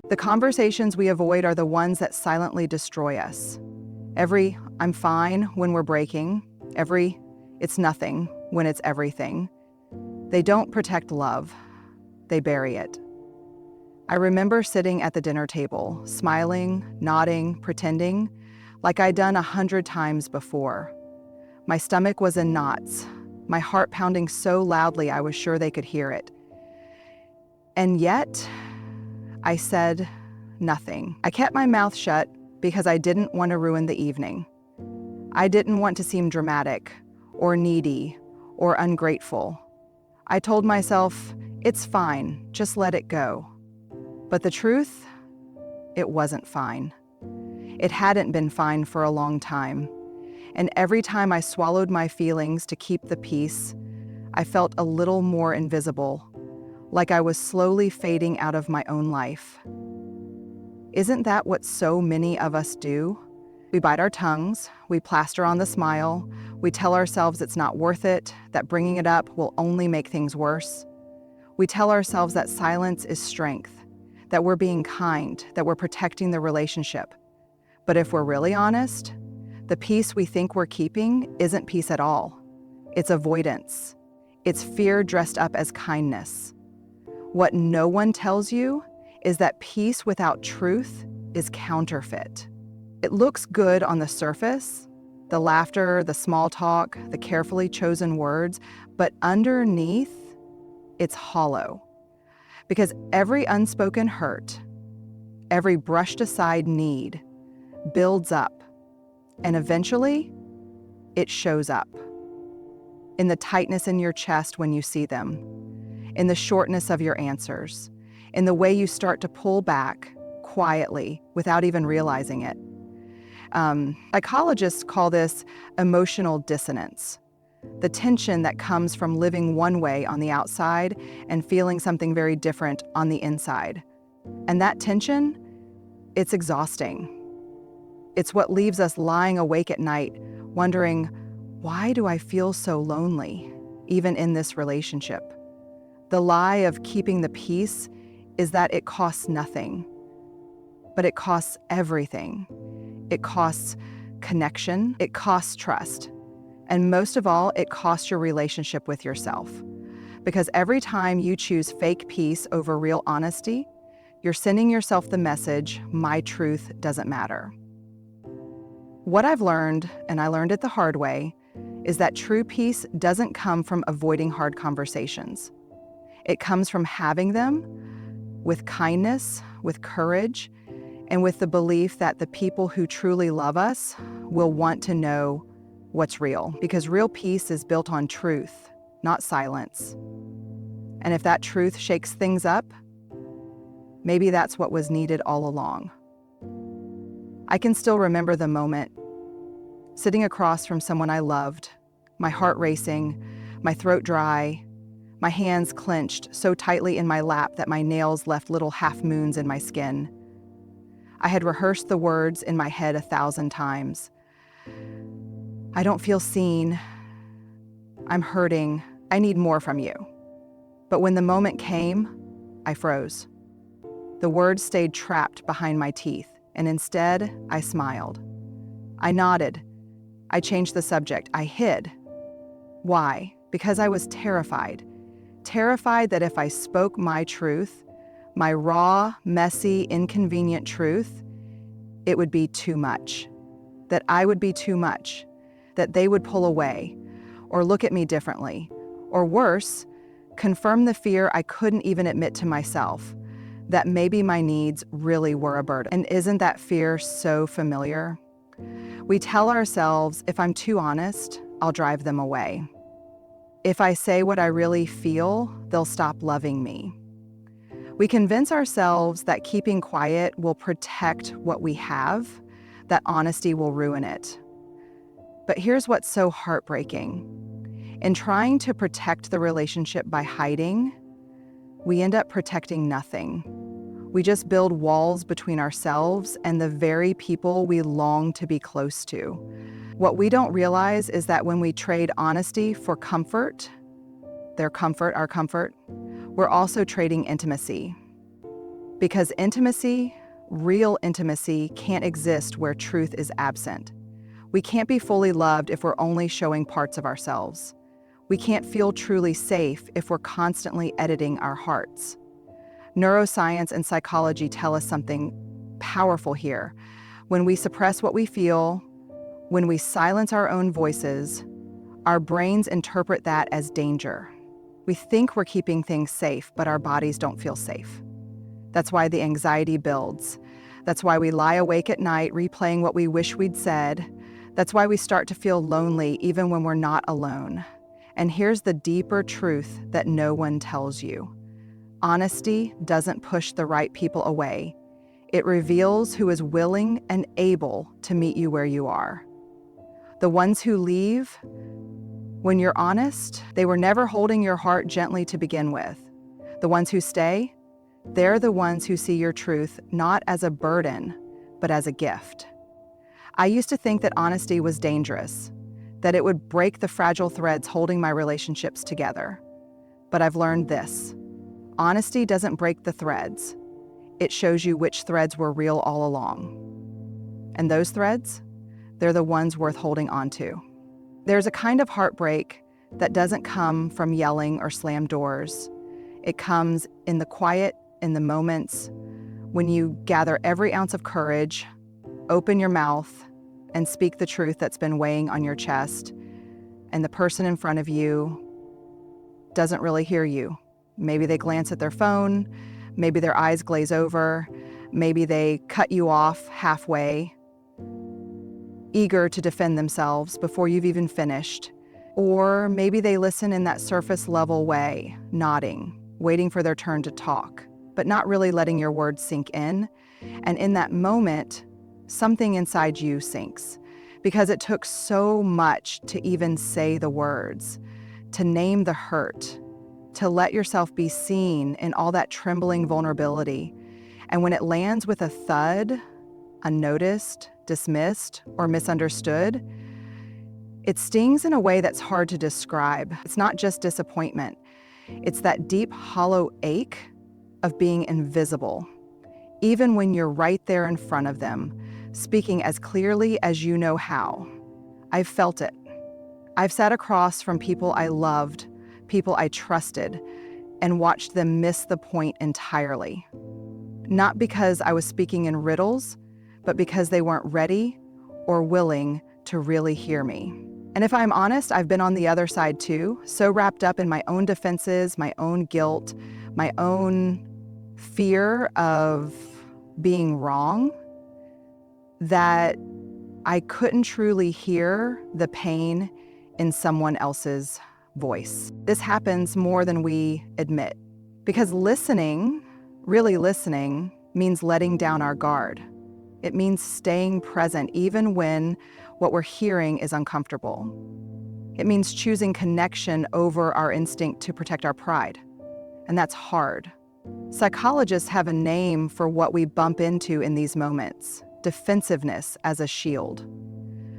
The conversations we avoid are the ones that silently destroy us. Every "I'm fine" when we're breaking, every "it's nothing" when it's everything. They don't protect love, they bury it. I remember sitting at the dinner table, smiling, nodding, pretending, like I'd done 100 times before. My stomach was in knots, my heart pounding so loudly I was sure they could hear it. And yet, I said nothing. I kept my mouth shut because I didn't want to ruin the evening. I didn't want to seem dramatic, or needy, or ungrateful. I told myself, it's fine, just let it go. But the truth, it wasn't fine. It hadn't been fine for a long time. And every time I swallowed my feelings to keep the peace, I felt a little more invisible, like I was slowly fading out of my own life. Isn't that what so many of us do? We bite our tongues, we plaster on the smile, we tell ourselves it's not worth it, that bringing it up will only make things worse. We tell ourselves that silence is strength, that we're being kind, that we're protecting the relationship. But if we're really honest, the peace we think we're keeping isn't peace at all. It's avoidance. It's fear dressed up as kindness. What no one tells you is that peace without truth is counterfeit. It looks good on the surface, the laughter, the small talk, the carefully chosen words, but underneath, it's hollow. Because every unspoken hurt, every brushed aside need, builds up, and eventually, it shows up. In the tightness in your chest when you see them, in the shortness of your answers, in the way you start to pull back quietly without even realizing it. Psychologists call this emotional dissonance, the tension that comes from living one way on the outside and feeling something very different on the inside. And that tension, it's exhausting. It's what leaves us lying awake at night, wondering, why do I feel so lonely, even in this relationship? The lie of keeping the peace is that it costs nothing, but it costs everything. It costs connection, it costs trust, and most of all, it costs your relationship with yourself. Because every time you choose fake peace over real honesty, you're sending yourself the message, my truth doesn't matter. What I've learned, and I learned it the hard way, is that true peace doesn't come from avoiding hard conversations. It comes from having them with kindness, with courage, and with the belief that the people who truly love us will want to know what's real. Because real peace is built on truth, not silence. And if that truth shakes things up, maybe that's what was needed all along. I can still remember the moment, sitting across from someone I loved, my heart racing, my throat dry, my hands clenched so tightly in my lap that my nails left little half moons in my skin. I had rehearsed the words in my head 1,000 times. I don't feel seen. I'm hurting. I need more from you. But when the moment came, I froze. The words stayed trapped behind my teeth, and instead, I smiled. I nodded. I changed the subject. I hid. Why? Because I was terrified. Terrified that if I spoke my truth, my raw, messy, inconvenient truth, it would be too much. That I would be too much. That they would pull away, or look at me differently, or worse, confirm the fear I couldn't even admit to myself, that maybe my needs really were a burden. And isn't that fear so familiar? We tell ourselves, if I'm too honest, I'll drive them away. If I say what I really feel, they'll stop loving me. We convince ourselves that keeping quiet will protect what we have, that honesty will ruin it. But here's what's so heartbreaking. In trying to protect the relationship by hiding, we end up protecting nothing. We just build walls between ourselves and the very people we long to be close to. What we don't realize is that when we trade honesty for comfort, their comfort, our comfort, we're also trading intimacy. Because intimacy, real intimacy, can't exist where truth is absent. We can't be fully loved if we're only showing parts of ourselves. We can't feel truly safe if we're constantly editing our hearts. Neuroscience and psychology tell us something powerful here. When we suppress what we feel, when we silence our own voices, our brains interpret that as danger. We think we're keeping things safe, but our bodies don't feel safe. That's why the anxiety builds. That's why we lie awake at night replaying what we wish we'd said. That's why we start to feel lonely even when we're not alone. And here's the deeper truth that no one tells you. Honesty doesn't push the right people away. It reveals who is willing and able to meet you where you are. The ones who leave, when you're honest, they were never holding your heart gently to begin with. The ones who stay, they're the ones who see your truth not as a burden, but as a gift. I used to think that honesty was dangerous, that it would break the fragile threads holding my relationships together. But I've learned this. Honesty doesn't break the threads. It shows you which threads were real all along. And those threads, they're the ones worth holding on to. There's a kind of heartbreak that doesn't come from yelling or slam doors. It comes in the quiet, in the moments, when you gather every ounce of courage, open your mouth, and speak the truth that's been weighing on your chest, and the person in front of you doesn't really hear you. Maybe they glance at their phone, maybe their eyes glaze over, maybe they cut you off halfway, eager to defend themselves before you've even finished. Or maybe they listen in that surface level way, nodding, waiting for their turn to talk, but not really letting your words sink in. And in that moment, something inside you sinks, because it took so much to even say the words, to name the hurt, to let yourself be seen in all that trembling vulnerability. And when it lands with a thud, unnoticed, dismissed, or misunderstood, it stings in a way that's hard to describe. It's not just disappointment. It's that deep, hollow ache of being invisible, even when you're right there in front of them, speaking as clearly as you know how. I've felt it. I've sat across from people I loved, people I trusted, and watched them miss the point entirely. Not because I was speaking in riddles, but because they weren't ready or willing to really hear me. And if I'm honest, I've been on the other side too, so wrapped up in my own defenses, my own guilt, my own fear of being wrong, that I couldn't truly hear the pain in someone else's voice. This happens more than we admit, because listening, really listening, means letting down our guard. It means staying present even when what we're hearing is uncomfortable. It means choosing connection over our instinct to protect our pride. And that's hard. Psychologists have a name for what we bump into in these moments: defensiveness as a shield.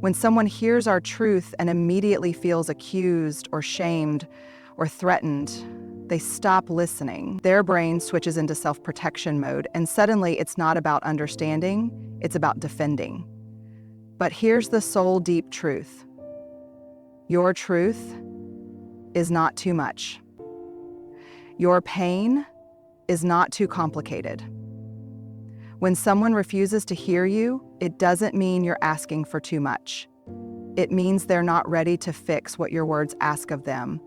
When someone hears our truth and immediately feels accused or shamed or threatened, they stop listening. Their brain switches into self-protection mode, and suddenly it's not about understanding, it's about defending. But here's the soul-deep truth. Your truth is not too much. Your pain is not too complicated. When someone refuses to hear you, it doesn't mean you're asking for too much. It means they're not ready to fix what your words ask of them.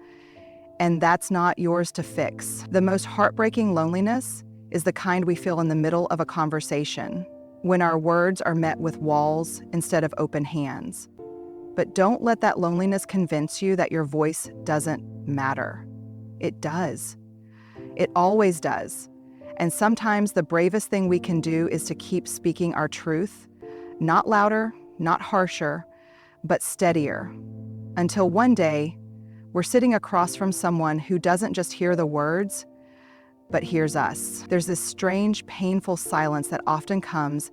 And that's not yours to fix. The most heartbreaking loneliness is the kind we feel in the middle of a conversation, when our words are met with walls instead of open hands. But don't let that loneliness convince you that your voice doesn't matter. It does. It always does. And sometimes the bravest thing we can do is to keep speaking our truth, not louder, not harsher, but steadier, until one day we're sitting across from someone who doesn't just hear the words, but hears us. There's this strange, painful silence that often comes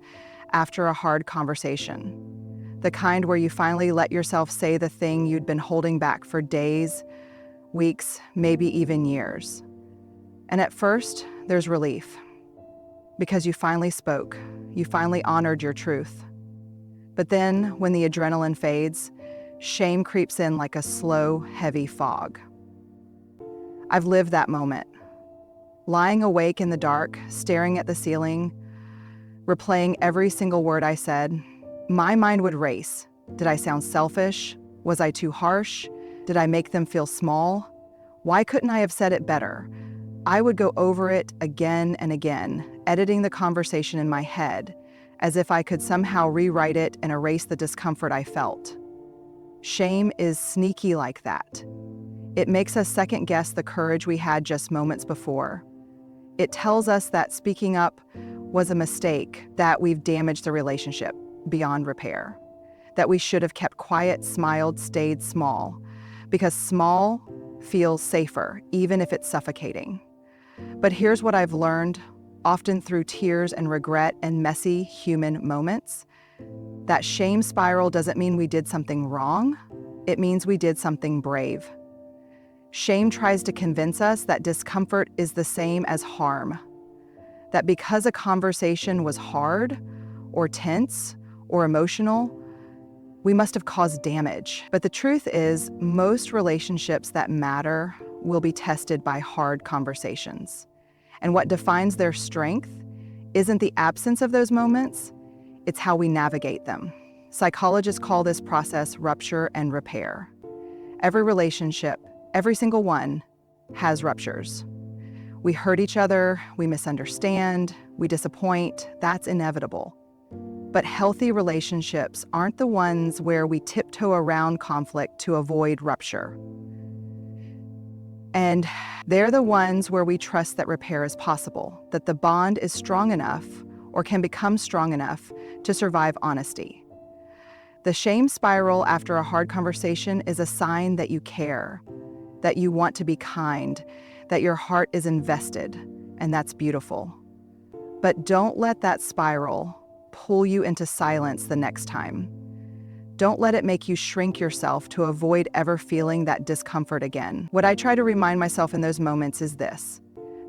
after a hard conversation, the kind where you finally let yourself say the thing you'd been holding back for days, weeks, maybe even years. And at first, there's relief. because you finally spoke, you finally honored your truth. But then, when the adrenaline fades, shame creeps in like a slow, heavy fog. I've lived that moment. Lying awake in the dark, staring at the ceiling, replaying every single word I said, my mind would race. Did I sound selfish? Was I too harsh? Did I make them feel small? Why couldn't I have said it better? I would go over it again and again, editing the conversation in my head, as if I could somehow rewrite it and erase the discomfort I felt. Shame is sneaky like that. It makes us second-guess the courage we had just moments before. It tells us that speaking up was a mistake, that we've damaged the relationship beyond repair, that we should have kept quiet, smiled, stayed small, because small feels safer, even if it's suffocating. But here's what I've learned, often through tears and regret and messy human moments. That shame spiral doesn't mean we did something wrong. It means we did something brave. Shame tries to convince us that discomfort is the same as harm. That because a conversation was hard, or tense, or emotional, we must have caused damage. But the truth is, most relationships that matter will be tested by hard conversations. And what defines their strength isn't the absence of those moments, it's how we navigate them. Psychologists call this process rupture and repair. Every relationship, every single one, has ruptures. We hurt each other, we misunderstand, we disappoint, that's inevitable. But healthy relationships aren't the ones where we tiptoe around conflict to avoid rupture. And they're the ones where we trust that repair is possible, that the bond is strong enough or can become strong enough to survive honesty. The shame spiral after a hard conversation is a sign that you care, that you want to be kind, that your heart is invested, and that's beautiful. But don't let that spiral pull you into silence the next time. Don't let it make you shrink yourself to avoid ever feeling that discomfort again. What I try to remind myself in those moments is this: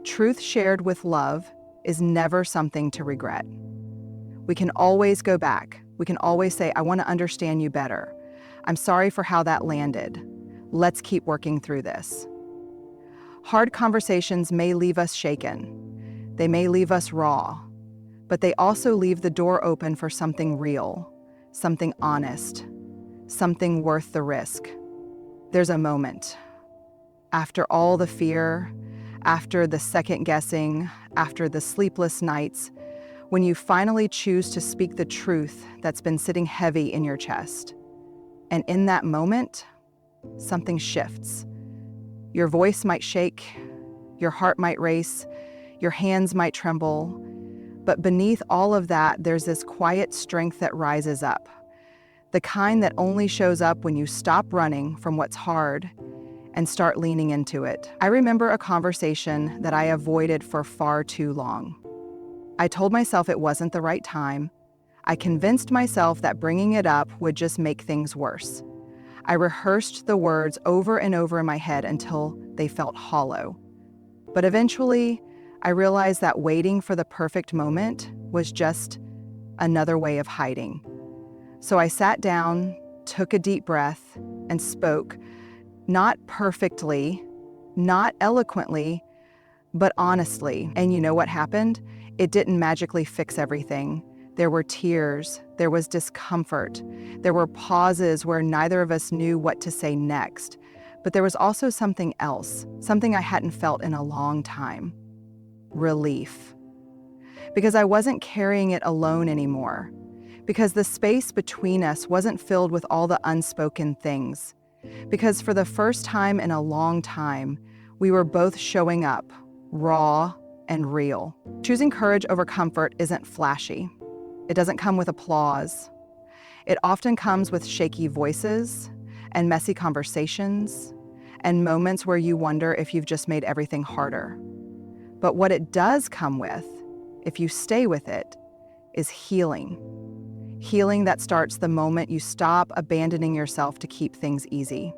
truth shared with love is never something to regret. We can always go back. We can always say, I want to understand you better. I'm sorry for how that landed. Let's keep working through this. Hard conversations may leave us shaken. They may leave us raw, but they also leave the door open for something real, something honest, something worth the risk. There's a moment. After all the fear, after the second guessing, after the sleepless nights, when you finally choose to speak the truth that's been sitting heavy in your chest. And in that moment, something shifts. Your voice might shake, your heart might race, your hands might tremble, but beneath all of that, there's this quiet strength that rises up. The kind that only shows up when you stop running from what's hard and start leaning into it. I remember a conversation that I avoided for far too long. I told myself it wasn't the right time. I convinced myself that bringing it up would just make things worse. I rehearsed the words over and over in my head until they felt hollow. But eventually, I realized that waiting for the perfect moment was just another way of hiding. So I sat down, took a deep breath, and spoke, not perfectly, not eloquently, but honestly. And you know what happened? It didn't magically fix everything. There were tears, there was discomfort, there were pauses where neither of us knew what to say next. But there was also something else, something I hadn't felt in a long time. Relief. Because I wasn't carrying it alone anymore. Because the space between us wasn't filled with all the unspoken things. Because for the first time in a long time, we were both showing up, raw and real. Choosing courage over comfort isn't flashy. It doesn't come with applause. It often comes with shaky voices and messy conversations and moments where you wonder if you've just made everything harder. But what it does come with, if you stay with it, is healing. Healing that starts the moment you stop abandoning yourself to keep things easy.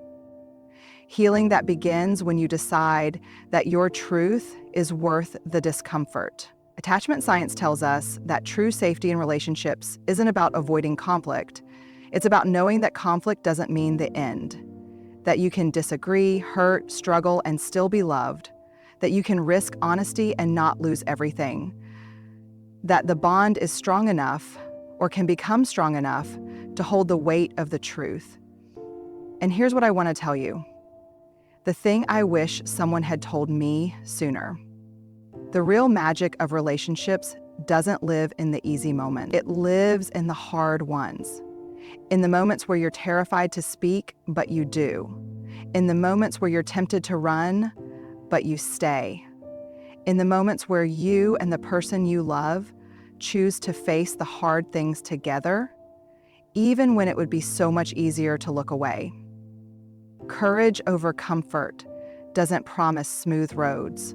Healing that begins when you decide that your truth is worth the discomfort. Attachment science tells us that true safety in relationships isn't about avoiding conflict. It's about knowing that conflict doesn't mean the end, that you can disagree, hurt, struggle, and still be loved, that you can risk honesty and not lose everything, that the bond is strong enough or can become strong enough to hold the weight of the truth. And here's what I want to tell you. The thing I wish someone had told me sooner. The real magic of relationships doesn't live in the easy moments. It lives in the hard ones. In the moments where you're terrified to speak, but you do. In the moments where you're tempted to run, but you stay. In the moments where you and the person you love choose to face the hard things together, even when it would be so much easier to look away. Courage over comfort doesn't promise smooth roads,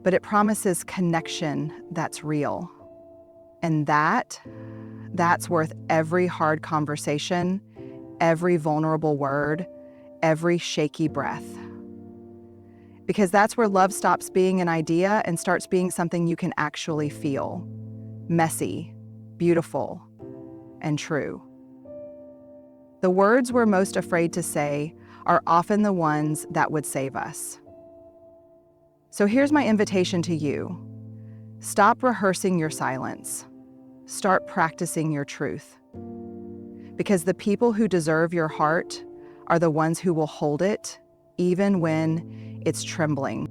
but it promises connection that's real. And that's worth every hard conversation, every vulnerable word, every shaky breath. Because that's where love stops being an idea and starts being something you can actually feel. Messy, beautiful, and true. The words we're most afraid to say are often the ones that would save us. So here's my invitation to you. Stop rehearsing your silence. Start practicing your truth. Because the people who deserve your heart are the ones who will hold it, even when it's trembling.